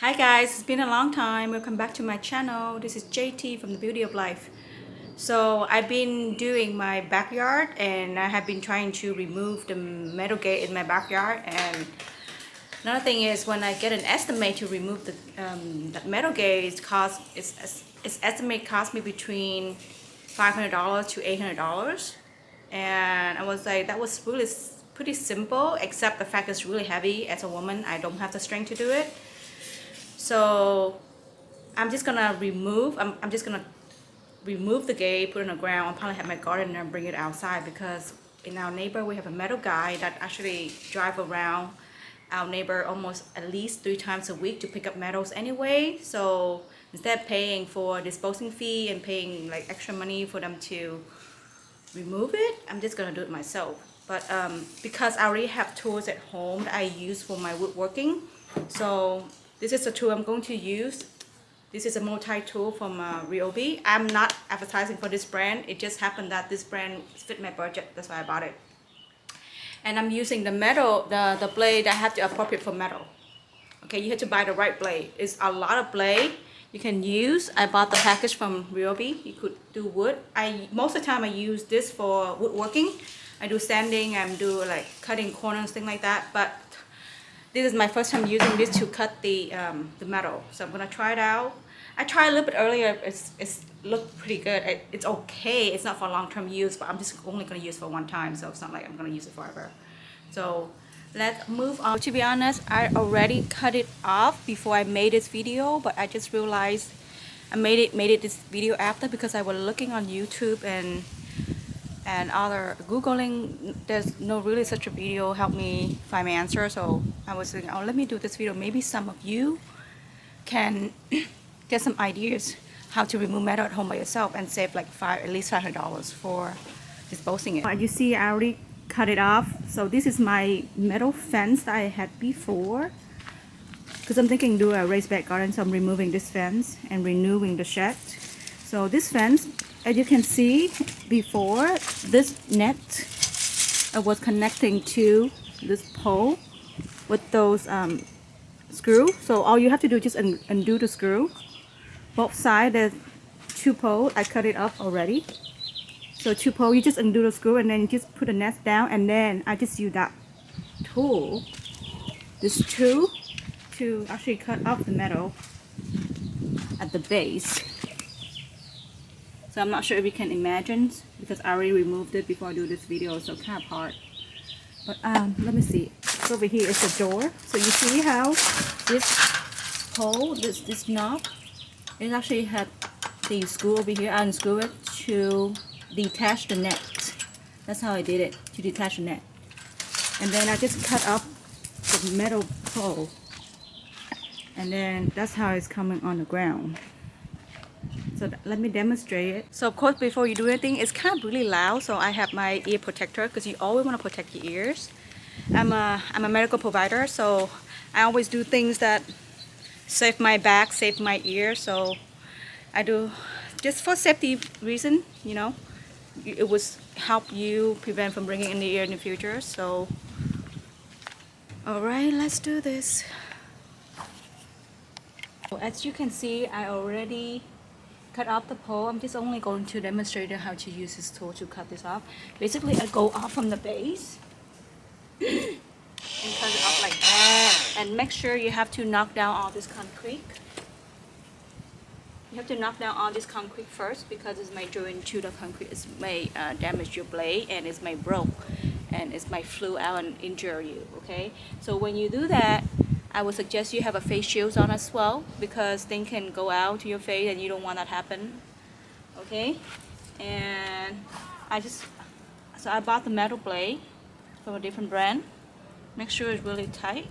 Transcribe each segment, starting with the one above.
Hi guys, it's been a long time. Welcome back to my channel. This is JT from the Beauty of Life. So I've been doing my backyard and I have been trying to remove the metal gate in my backyard. And another thing is when I get an estimate to remove the metal gate, it's estimate cost me between $500 to $800. And I was like, that was really pretty simple, except the fact it's really heavy. As a woman, I don't have the strength to do it. So I'm just gonna remove the gate, put it on the ground. I'll probably have my gardener and bring it outside, because in our neighbor we have a metal guy that actually drive around our neighbor almost at least 3 times a week to pick up metals anyway. So instead of paying for disposing fee and paying like extra money for them to remove it, I'm just gonna do it myself. But because I already have tools at home that I use for my woodworking, so this is the tool I'm going to use. This is a multi-tool from Ryobi. I'm not advertising for this brand. It just happened that this brand fit my budget. That's why I bought it. And I'm using the metal, the blade I have to appropriate for metal. Okay, you have to buy the right blade. It's a lot of blade you can use. I bought the package from Ryobi. You could do wood. Most of the time I use this for woodworking. I do sanding, I do like cutting corners, things like that. But this is my first time using this to cut the metal. So I'm gonna try it out. I tried a little bit earlier. It's looked pretty good. It's okay. It's not for long-term use, but I'm just only gonna use for one time. So it's not like I'm gonna use it forever. So let's move on. To be honest, I already cut it off before I made this video, but I just realized I made it this video after, because I was looking on YouTube and other Googling. There's no really such a video help me find my answer. So I was thinking, oh, let me do this video. Maybe some of you can get some ideas how to remove metal at home by yourself and save like at least $500 for disposing it. As you see, I already cut it off. So this is my metal fence that I had before, because I'm thinking do a raised bed garden. So I'm removing this fence and renewing the shed. So this fence, as you can see before, this net was connecting to this pole with those screws. So all you have to do is just undo the screw. Both sides, there's 2 poles. I cut it up already. So 2 poles, you just undo the screw and then you just put the net down, and then I just use that tool, this tool, to actually cut off the metal at the base. So I'm not sure if you can imagine, because I already removed it before I do this video, so kind of hard. But let me see. So over here is the door. So you see how this hole, this knob, it actually had the screw over here. I unscrew it to detach the net. That's how I did it, to detach the net. And then I just cut up the metal pole. And then that's how it's coming on the ground. So let me demonstrate it. So of course, before you do anything, it's kind of really loud. So I have my ear protector, because you always want to protect your ears. I'm a medical provider, so I always do things that save my back, save my ear. So I do just for safety reason, you know. It would help you prevent from bringing in the ear in the future. So all right, let's do this. As you can see, I already cut off the pole. I'm just only going to demonstrate how to use this tool to cut this off. Basically, I go off from the base and cut it off like that. And make sure you have to knock down all this concrete. You have to knock down all this concrete first, because it may draw into the concrete. It may damage your blade, and it may broke, and it might flew out and injure you. Okay, so when you do that, I would suggest you have a face shield on as well, because things can go out to your face and you don't want that to happen. Okay, and I bought the metal blade from a different brand. Make sure it's really tight.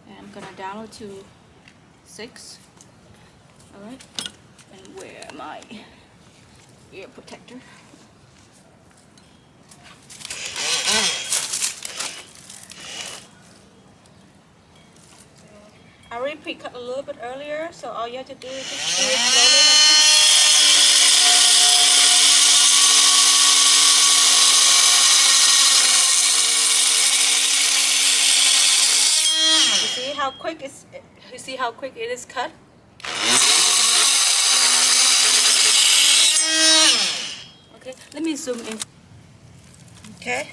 And I'm gonna download to 6. All right, and wear my ear protector. I already pre-cut a little bit earlier, so all you have to do is just do it slowly like this. how quick it's, you see how quick it is cut? Okay, let me zoom in. Okay.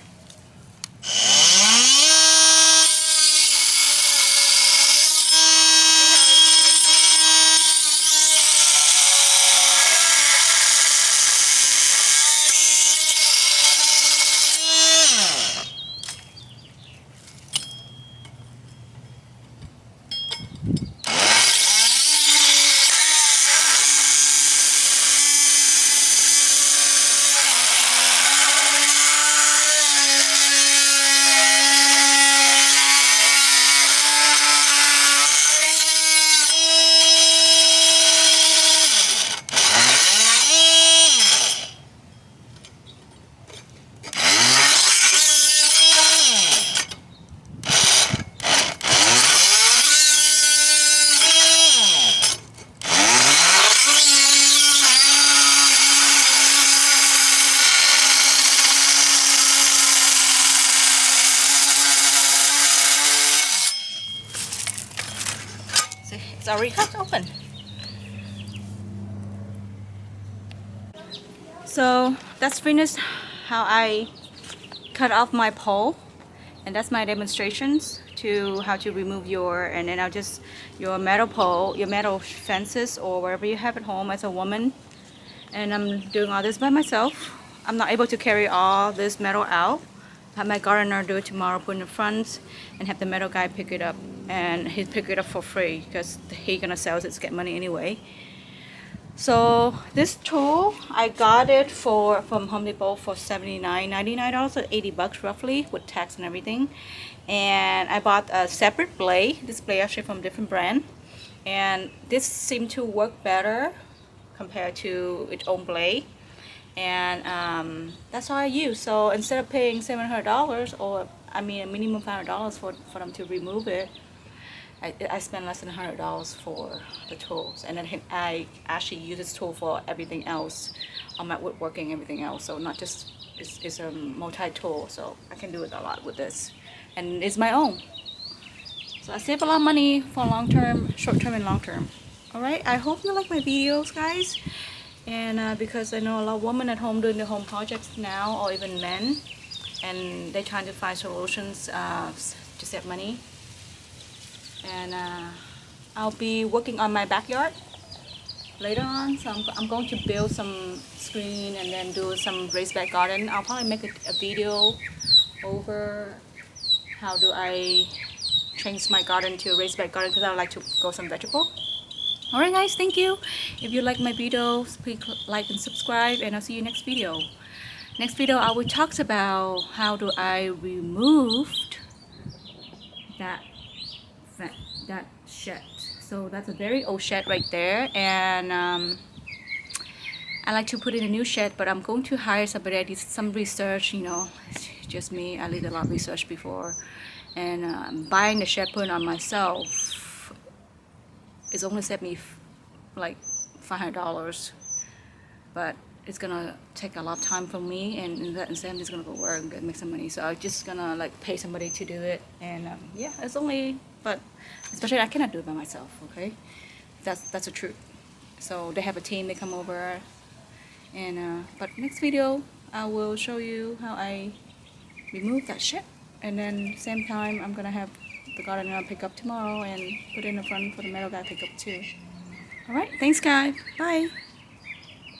It's already cut open. So that's finished how I cut off my pole, and that's my demonstrations to how to remove your, and then I'll just your metal pole, your metal fences or wherever you have at home as a woman. And I'm doing all this by myself. I'm not able to carry all this metal out. Have my gardener do it tomorrow, put in the front, and have the metal guy pick it up. And he'll pick it up for free because he gonna sell it to get money anyway. So this tool, I got it from Home Depot for $79.99 or $80 roughly with tax and everything. And I bought a separate blade. This blade actually from a different brand, and this seemed to work better compared to its own blade. And that's all I use. So instead of paying $700, or I mean a minimum $500 for them to remove it, I spend less than $100 for the tools. And then I actually use this tool for everything else on my woodworking, everything else. So not just, it's a multi-tool, so I can do it a lot with this, and it's my own. So I save a lot of money for long term, short term and long term. Alright, I hope you like my videos, guys. And because I know a lot of women at home doing the home projects now, or even men, and they're trying to find solutions to save money. And I'll be working on my backyard later on, so I'm going to build some screen and then do some raised bed garden. I'll probably make a video over how do I change my garden to a raised bed garden, because I would like to grow some vegetable. Alright guys, thank you. If you like my videos, please like and subscribe, and I'll see you next video. Next video I will talk about how do I remove that shed. So that's a very old shed right there, and I like to put in a new shed, but I'm going to hire somebody. I did some research, you know, it's just me. I did a lot of research before, and buying the shed, putting on myself, it's only saved me like $500, but it's gonna take a lot of time from me, and that instead I'm just gonna go work and make some money. So I'm just gonna like pay somebody to do it, and yeah, it's only, but especially I cannot do it by myself. Okay, that's the truth. So they have a team, they come over, and but next video I will show you how I remove that shit, and then same time I'm gonna have the gardener pick up tomorrow and put it in the front for the metal guy pick up too. Alright, thanks guys, bye.